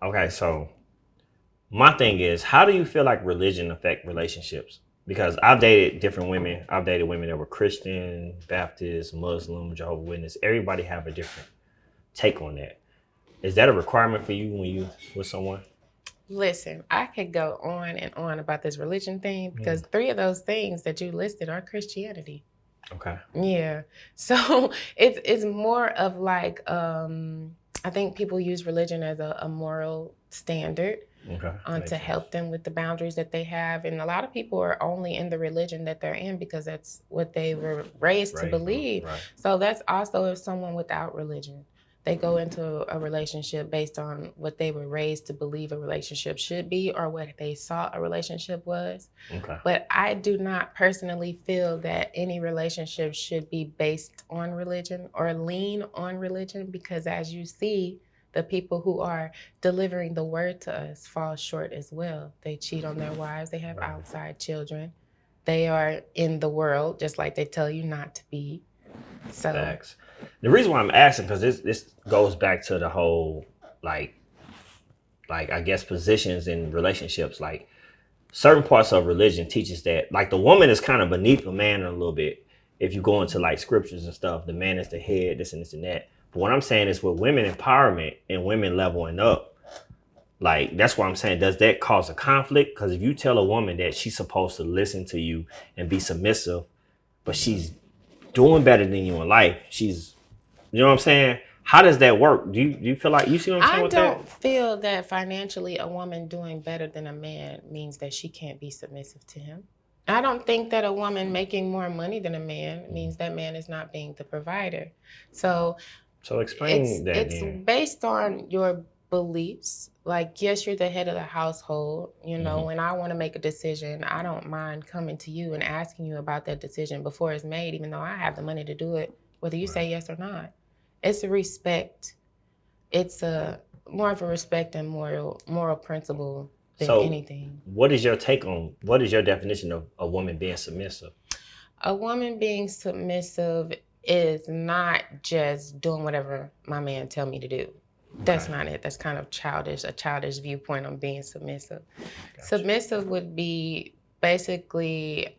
Okay, so my thing is, how do you feel like religion affect relationships? Because I've dated different women. I've dated women that were Christian, Baptist, Muslim, Jehovah's Witness. Everybody have a different take on that. Is that a requirement for you when you with someone? Listen, I could go on and on about this religion thing Mm, because three of those things that you listed are Christianity. okay. Yeah. So it's more of like I think people use religion as a moral standard Okay. to Makes sense. help them with the boundaries that they have. And a lot of people are only in the religion that they're in because that's what they were raised to Raised on. believe. Right. So that's also if someone without religion. They go into a relationship based on what they were raised to believe a relationship should be or what they saw a relationship was. Okay. But I do not personally feel that any relationship should be based on religion or lean on religion because, as you see, the people who are delivering the word to us fall short as well. They cheat on their wives, they have Right. outside children, they are in the world just like they tell you not to be. So, Facts. The reason why I'm asking because this goes back to the whole like I guess positions in relationships. Like certain parts of religion teaches that like the woman is kind of beneath a man a little bit. If you go into like scriptures and stuff, the man is the head, this and that. But what I'm saying is with women empowerment and women leveling up, like that's what I'm saying. Does that cause a conflict? Because if you tell a woman that she's supposed to listen to you and be submissive, but she's doing better than you in life, she's, you know what I'm saying? How does that work? Do you feel like you see what I'm saying I with that? don't feel that financially a woman doing better than a man means that she can't be submissive to him. I don't think that a woman making more money than a man means that man is not being the provider. So So it's explain that it's then. based on your beliefs. Like, yes, you're the head of the household. You know, Hmm. when I want to make a decision, I don't mind coming to you and asking you about that decision before it's made, even though I have the money to do it, whether you Right. say yes or not. It's a respect. It's a more of a respect and moral principle than So anything. what is your take on what is your definition of a woman being submissive? A woman being submissive is not just doing whatever my man tell me to do. That's Okay. not it. That's kind of childish, a childish viewpoint on being submissive. Gotcha. Submissive would be basically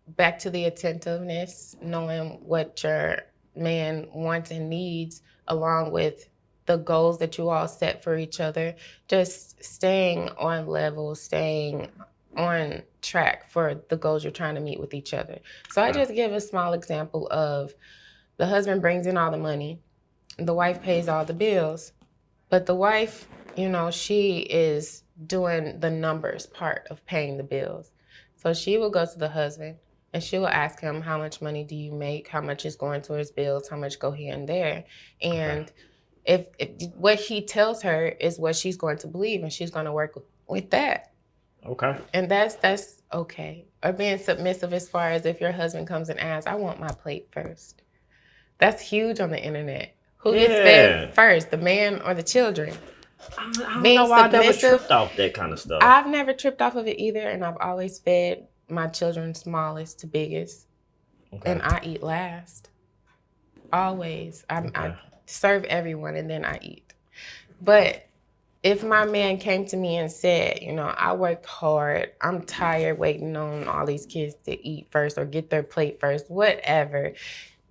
back to the attentiveness, knowing what your man wants and needs, along with the goals that you all set for each other. Just staying on level, staying on track for the goals you're trying to meet with each other. So I Okay. just give a small example of the husband brings in all the money, the wife pays all the bills, but the wife, she is doing the numbers part of paying the bills. So she will go to the husband and she will ask him, how much money do you make? How much is going towards bills? How much go here and there? Okay. And if what he tells her is what she's going to believe, and she's going to work with that. Okay. And that's okay. Or being submissive as far as if your husband comes and asks, I want my plate first. That's huge on the internet. Who gets fed Yeah. first, the man or the children? I don't know Being why I never submissive, tripped off that kind of stuff. I've never tripped off of it either, and I've always fed my children smallest to biggest, Okay. and I eat last. Always. I Okay. serve everyone and then I eat. But if my man came to me and said, I worked hard, I'm tired waiting on all these kids to eat first or get their plate first, whatever.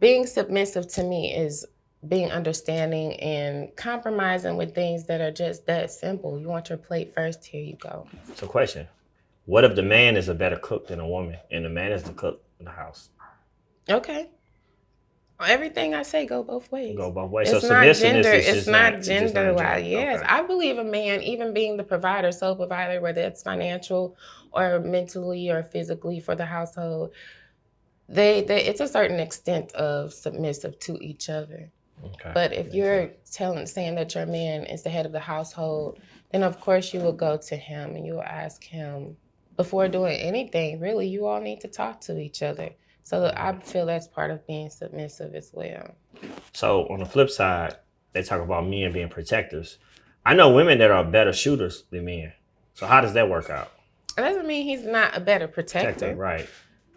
Being submissive to me is being understanding and compromising with things that are just that simple. You want your plate first, here you go. So question. What if the man is a better cook than a woman and the man is the cook in the house? Okay. Everything I say go both ways. Go both ways. So It's not submissiveness gender. is It's just not not it's just not gender in wise. gender. Yes, Okay. I believe a man, even being the provider, sole provider, whether it's financial or mentally or physically for the household, they it's a certain extent of submissive to each other. Okay. But if Makes sense. you're saying that your man is the head of the household, then of course you will go to him and you will ask him before doing anything. Really, you all need to talk to each other. So I feel that's part of being submissive as well. So on the flip side, they talk about men being protectors. I know women that are better shooters than men. So how does that work out? It doesn't mean he's not a better Protector, protector. right?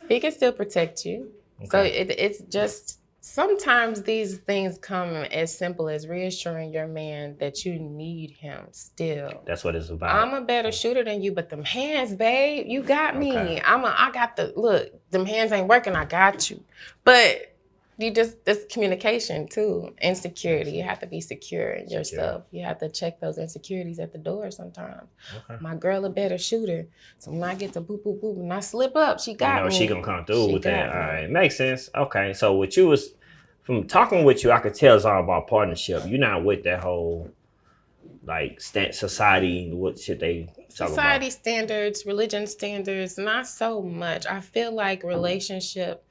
He can still protect you. So Okay. it's just Sometimes these things come as simple as reassuring your man that you need him still. That's what it's about. I'm a better shooter than you, but them hands, babe, you got me. Okay. I got the look. Them hands ain't working. I got you. But this communication too. Insecurity. You have to be secure in yourself. You have to check those insecurities at the door sometimes. Okay. My girl a better shooter. So when I get to boop, boop, boop, and I slip up, she got me. She gonna come through She with that. got All me. right. Makes sense. Okay. So what you was, from talking with you, I could tell it's all about partnership. You're not with that whole, like, society, what shit they talk Society about. standards, religion standards, not so much. I feel like relationship,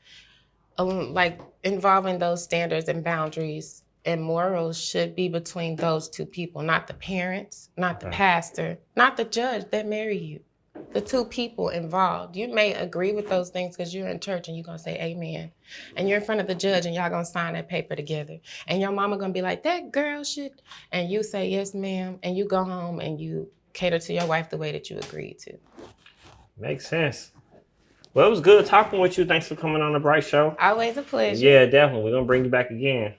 like involving those standards and boundaries and morals should be between those two people, not the parents, not the pastor, not the judge that marry you. The two people involved. You may agree with those things because you're in church and you're going to say amen. And you're in front of the judge and y'all going to sign that paper together. And your mama going to be like, that girl should. And you say, yes, ma'am. And you go home and you cater to your wife the way that you agreed to. Makes sense. Well, it was good talking with you. Thanks for coming on the Bright Show. Always a pleasure. Yeah, definitely. We're going to bring you back again.